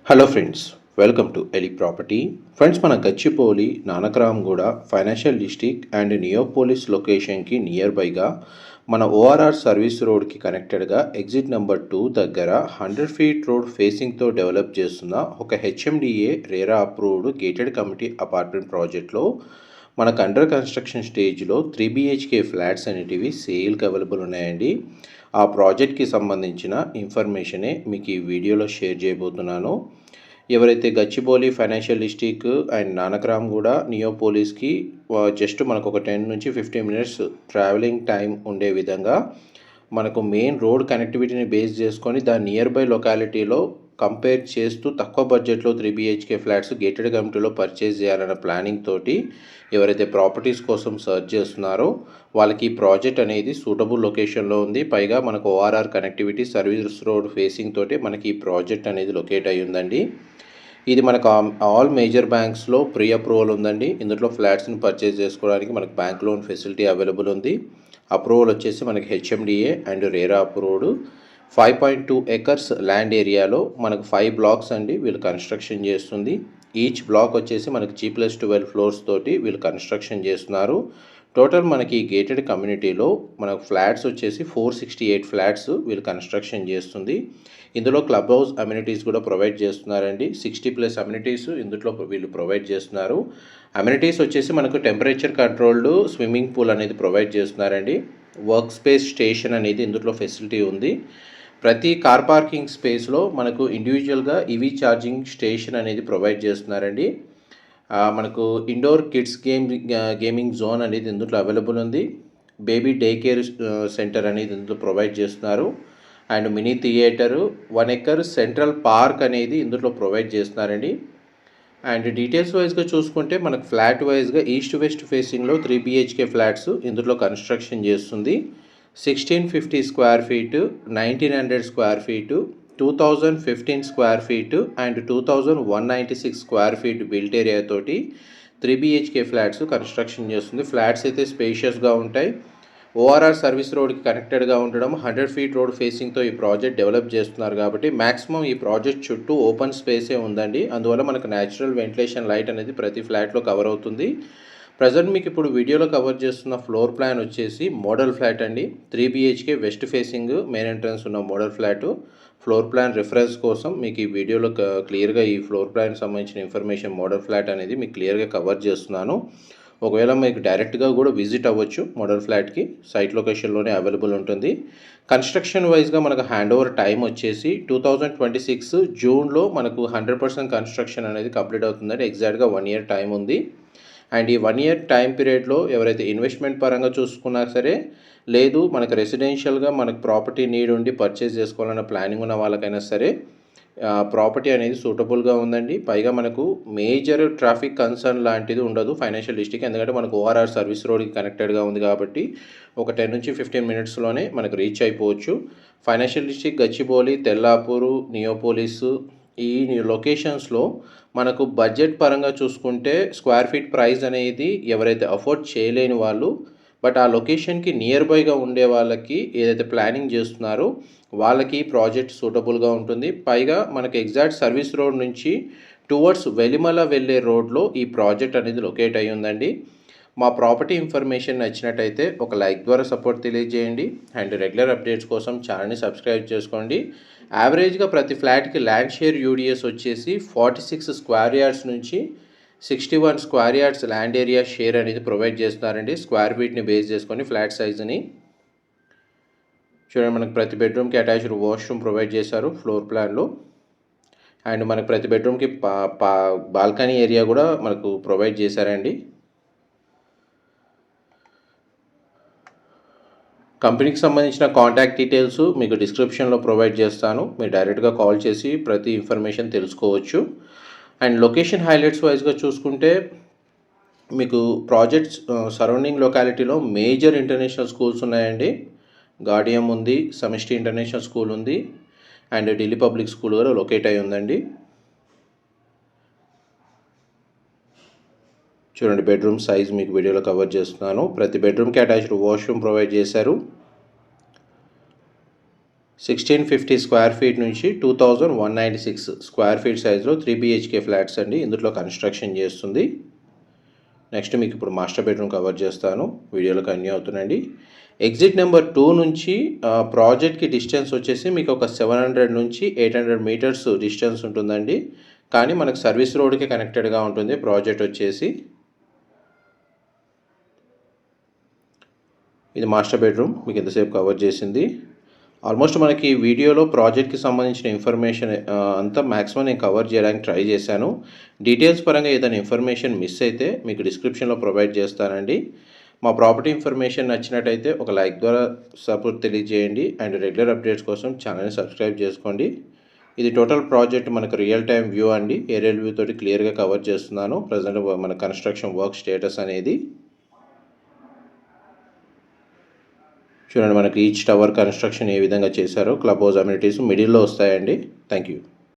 Hello friends, welcome to ఎలి property. Friends, మన Gachibowli Nanakramguda financial district and Neopolis లొకేషన్కి near బైగా మన ఓఆర్ఆర్ సర్వీస్ రోడ్కి కనెక్టెడ్గా ఎగ్జిట్ నెంబర్ 2 దగ్గర 100 ఫీట్ రోడ్ ఫేసింగ్తో డెవలప్ చేస్తున్న ఒక HMDA RERA approved gated community apartment ప్రాజెక్ట్లో మనకు అండర్ కన్స్ట్రక్షన్ స్టేజ్లో 3 BHK ఫ్లాట్స్ అనేటివి సేల్కి అవైలబుల్ ఉన్నాయండి. ఆ ప్రాజెక్ట్కి సంబంధించిన ఇన్ఫర్మేషనే మీకు ఈ వీడియోలో షేర్ చేయబోతున్నాను. ఎవరైతే Gachibowli financial district and Nanakramguda నియోపోలిస్కి జస్ట్ మనకు ఒక 10 నుంచి 15 మినిట్స్ ట్రావెలింగ్ టైం ఉండే విధంగా మనకు మెయిన్ రోడ్ కనెక్టివిటీని బేస్ చేసుకొని దాని నియర్ బై లొకాలిటీలో కంపేర్ చేస్తూ తక్కువ బడ్జెట్లో 3 BHK ఫ్లాట్స్ గేటెడ్ కమ్యూనిటీలో పర్చేజ్ చేయాలన్న ప్లానింగ్ తోటి ఎవరైతే ప్రాపర్టీస్ కోసం సర్చ్ చేస్తున్నారో వాళ్ళకి ఈ ప్రాజెక్ట్ అనేది సూటబుల్ లొకేషన్లో ఉంది. పైగా మనకు ORR connectivity service road facing తోటి మనకి ఈ ప్రాజెక్ట్ అనేది లొకేట్ అయి ఉందండి. ఇది మనకు ఆల్ మేజర్ బ్యాంక్స్లో ప్రీ అప్రూవల్ ఉందండి. ఇందులో ఫ్లాట్స్ని పర్చేజ్ చేసుకోవడానికి మనకు బ్యాంక్ లోన్ ఫెసిలిటీ అవైలబుల్ ఉంది. అప్రూవల్ వచ్చేసి మనకి HMDA and RERA approved 5.2 acres land ఏరియాలో మనకు 5 బ్లాక్స్ అండి వీళ్ళు కన్స్ట్రక్షన్ చేస్తుంది. ఈచ్ బ్లాక్ వచ్చేసి మనకి G+12 ఫ్లోర్స్ తోటి వీళ్ళు కన్స్ట్రక్షన్ చేస్తున్నారు. టోటల్ మనకి గేటెడ్ కమ్యూనిటీలో మనకు ఫ్లాట్స్ వచ్చేసి 468 ఫ్లాట్స్ వీళ్ళు కన్స్ట్రక్షన్ చేస్తుంది. ఇందులో క్లబ్ హౌస్ అమ్యూనిటీస్ కూడా ప్రొవైడ్ చేస్తున్నారండి. 60+ అమ్యూనిటీస్ ఇందులో వీళ్ళు ప్రొవైడ్ చేస్తున్నారు. అమ్యూనిటీస్ వచ్చేసి మనకు టెంపరేచర్ కంట్రోల్డ్ స్విమ్మింగ్ పూల్ అనేది ప్రొవైడ్ చేస్తున్నారండి. వర్క్ స్పేస్ స్టేషన్ అనేది ఇందులో ఫెసిలిటీ ఉంది. ప్రతి కార్ పార్కింగ్ స్పేస్లో మనకు ఇండివిజువల్గా ఈవీ ఛార్జింగ్ స్టేషన్ అనేది ప్రొవైడ్ చేస్తున్నారండి. మనకు ఇండోర్ కిడ్స్ గేమింగ్ జోన్ అనేది ఇందులో అవైలబుల్ ఉంది. బేబీ డే కేర్ సెంటర్ అనేది ఇందులో ప్రొవైడ్ చేస్తున్నారు. And mini theatre 1 acre central park అనేది ఇందులో ప్రొవైడ్ చేస్తున్నారండి. అండ్ డీటెయిల్స్ వైజ్గా చూసుకుంటే మనకు ఫ్లాట్ వైజ్గా ఈస్ట్ వెస్ట్ ఫేసింగ్లో 3 BHK ఫ్లాట్స్ ఇందులో కన్స్ట్రక్షన్ చేస్తుంది. 1650 square feet, 1900 square feet, 2015 square feet and 2196 square feet built area తోటి 3 BHK ఫ్లాట్స్ కన్స్ట్రక్షన్ చేస్తుంది. ఫ్లాట్స్ అయితే స్పేషియస్గా ఉంటాయి. ఓఆర్ఆర్ సర్వీస్ రోడ్కి కనెక్టెడ్గా ఉండడం 100 ఫీట్ రోడ్ ఫేసింగ్తో ఈ ప్రాజెక్ట్ డెవలప్ చేస్తున్నారు కాబట్టి మ్యాక్సిమం ఈ ప్రాజెక్ట్ చుట్టూ ఓపెన్ స్పేసే ఉందండి. అందువల్ల మనకు న్యాచురల్ వెంటిలేషన్ లైట్ అనేది ప్రతి ఫ్లాట్లో కవర్ అవుతుంది. ప్రజెంట్ మీకు ఇప్పుడు వీడియోలో కవర్ చేస్తున్న ఫ్లోర్ ప్లాన్ వచ్చేసి మోడల్ ఫ్లాట్ అండి. 3 BHK west facing main entrance ఉన్న model flat. Floor plan reference కోసం మీకు ఈ వీడియోలో క్లియర్గా ఈ ఫ్లోర్ ప్లాన్ సంబంధించిన ఇన్ఫర్మేషన్ మోడల్ ఫ్లాట్ అనేది మీకు క్లియర్గా కవర్ చేస్తున్నాను. ఒకవేళ మీకు డైరెక్ట్గా కూడా విజిట్ అవ్వచ్చు. మోడల్ ఫ్లాట్కి సైట్ లొకేషన్లోనే అవైలబుల్ ఉంటుంది. కన్స్ట్రక్షన్ వైజ్గా మనకు హ్యాండ్ ఓవర్ టైం వచ్చేసి 2026 జూన్లో మనకు 100% కన్స్ట్రక్షన్ అనేది కంప్లీట్ అవుతుందండి. ఎగ్జాక్ట్గా 1 ఇయర్ టైం ఉంది. అండ్ ఈ 1 ఇయర్ టైం పీరియడ్లో ఎవరైతే ఇన్వెస్ట్మెంట్ పరంగా చూసుకున్నా సరే, లేదు మనకు రెసిడెన్షియల్గా మనకు ప్రాపర్టీ నీడ్ ఉండి పర్చేస్ చేసుకోవాలన్న ప్లానింగ్ ఉన్న వాళ్ళకైనా సరే ప్రాపర్టీ అనేది సూటబుల్గా ఉందండి. పైగా మనకు మేజర్ ట్రాఫిక్ కన్సర్న్ లాంటిది ఉండదు ఫైనాన్షియల్ డిస్ట్రిక్ట్. ఎందుకంటే మనకు ఓఆర్ఆర్ సర్వీస్ రోడ్కి కనెక్టెడ్గా ఉంది కాబట్టి ఒక 10 నుంచి 15 మినిట్స్లోనే మనకు రీచ్ అయిపోవచ్చు. Financial district Gachibowli, Tellapur, Neopolis ఈ లొకేషన్స్లో మనకు బడ్జెట్ పరంగా చూసుకుంటే స్క్వేర్ ఫీట్ ప్రైస్ అనేది ఎవరైతే అఫోర్డ్ చేయలేని వాళ్ళు బట్ ఆ లొకేషన్కి నియర్ బైగా ఉండే వాళ్ళకి ఏదైతే ప్లానింగ్ చేస్తున్నారో వాళ్ళకి ప్రాజెక్ట్ సూటబుల్గా ఉంటుంది. పైగా మనకి ఎగ్జాక్ట్ సర్వీస్ రోడ్ నుంచి టువర్డ్స్ వెలిమల వెళ్ళే రోడ్లో ఈ ప్రాజెక్ట్ అనేది లొకేట్ అయి ఉందండి. మా ప్రాపర్టీ ఇన్ఫర్మేషన్ నచ్చినట్టయితే ఒక లైక్ ద్వారా సపోర్ట్ తెలియజేయండి. అండ్ రెగ్యులర్ అప్డేట్స్ కోసం ఛానల్ని సబ్స్క్రైబ్ చేసుకోండి. యావరేజ్గా ప్రతి ఫ్లాట్కి ల్యాండ్ షేర్ యూడిఎస్ వచ్చేసి 46 స్క్వేర్ యార్డ్స్ నుంచి 61 square yards land area share అనేది ప్రొవైడ్ చేస్తున్నారండి. స్క్వేర్ ఫీట్ని బేస్ చేసుకొని ఫ్లాట్ సైజుని చూడండి. మనకు ప్రతి బెడ్రూమ్కి అటాచ్డ్ వాష్రూమ్ ప్రొవైడ్ చేశారు ఫ్లోర్ ప్లాన్లో. అండ్ మనకు ప్రతి బెడ్రూమ్కి బాల్కనీ ఏరియా కూడా మనకు ప్రొవైడ్ చేశారండి. కంపెనీకి సంబంధించిన కాంటాక్ట్ డీటెయిల్స్ మీకు డిస్క్రిప్షన్లో ప్రొవైడ్ చేస్తాను. మీరు డైరెక్ట్గా కాల్ చేసి ప్రతి ఇన్ఫర్మేషన్ తెలుసుకోవచ్చు. అండ్ లొకేషన్ హైలైట్స్ వైజ్గా చూసుకుంటే మీకు ప్రాజెక్ట్స్ సరౌండింగ్ లొకాలిటీలో మేజర్ ఇంటర్నేషనల్ స్కూల్స్ ఉన్నాయండి. గార్డియం ఉంది, సమిష్టి ఇంటర్నేషనల్ స్కూల్ ఉంది అండ్ ఢిల్లీ పబ్లిక్ స్కూల్ కూడా లొకేట్ అయి ఉందండి. చూడండి, బెడ్రూమ్ సైజ్ మీకు వీడియోలో కవర్ చేస్తున్నాను. ప్రతి బెడ్రూమ్కి అటాచ్డ్ వాష్రూమ్ ప్రొవైడ్ చేశారు. 1650 స్క్వేర్ ఫీట్ నుంచి 2196 స్క్వేర్ ఫీట్ సైజులో 3 BHK ఫ్లాట్స్ అండి. ఇందులో కన్స్ట్రక్షన్ చేస్తుంది. నెక్స్ట్ మీకు ఇప్పుడు మాస్టర్ బెడ్రూమ్ కవర్ చేస్తాను. వీడియోలో కంటిన్యూ అవుతుందండి. ఎగ్జిట్ నెంబర్ 2 నుంచి ప్రాజెక్ట్కి డిస్టెన్స్ వచ్చేసి మీకు ఒక 700 నుంచి 800 మీటర్స్ డిస్టెన్స్ ఉంటుందండి. కానీ మనకు సర్వీస్ రోడ్కి కనెక్టెడ్గా ఉంటుంది ప్రాజెక్ట్ వచ్చేసి. ఇది మాస్టర్ బెడ్రూమ్ మీకు ఎంతసేపు కవర్ చేసింది. ఆల్మోస్ట్ మనకి వీడియోలో ప్రాజెక్ట్కి సంబంధించిన ఇన్ఫర్మేషన్ అంతా మ్యాక్సిమం నేను కవర్ చేయడానికి ట్రై చేశాను. డీటెయిల్స్ పరంగా ఏదైనా ఇన్ఫర్మేషన్ మిస్ అయితే మీకు డిస్క్రిప్షన్లో ప్రొవైడ్ చేస్తానండి. మా ప్రాపర్టీ ఇన్ఫర్మేషన్ నచ్చినట్టయితే ఒక లైక్ ద్వారా సపోర్ట్ తెలియజేయండి అండ్ రెగ్యులర్ అప్డేట్స్ కోసం ఛానల్ని సబ్స్క్రైబ్ చేసుకోండి. ఇది టోటల్ ప్రాజెక్ట్ మనకు రియల్ టైం వ్యూ అండి. ఏరియల్ వ్యూ తోటి క్లియర్గా కవర్ చేస్తున్నాను. ప్రజెంట్ మన కన్స్ట్రక్షన్ వర్క్ స్టేటస్ అనేది చూడండి. మనకి ఈచ్ టవర్ కన్స్ట్రక్షన్ ఏ విధంగా చేశారో క్లబ్ హౌస్ అమ్యూనిటీస్ మిడిల్లో వస్తాయండి. Thank you.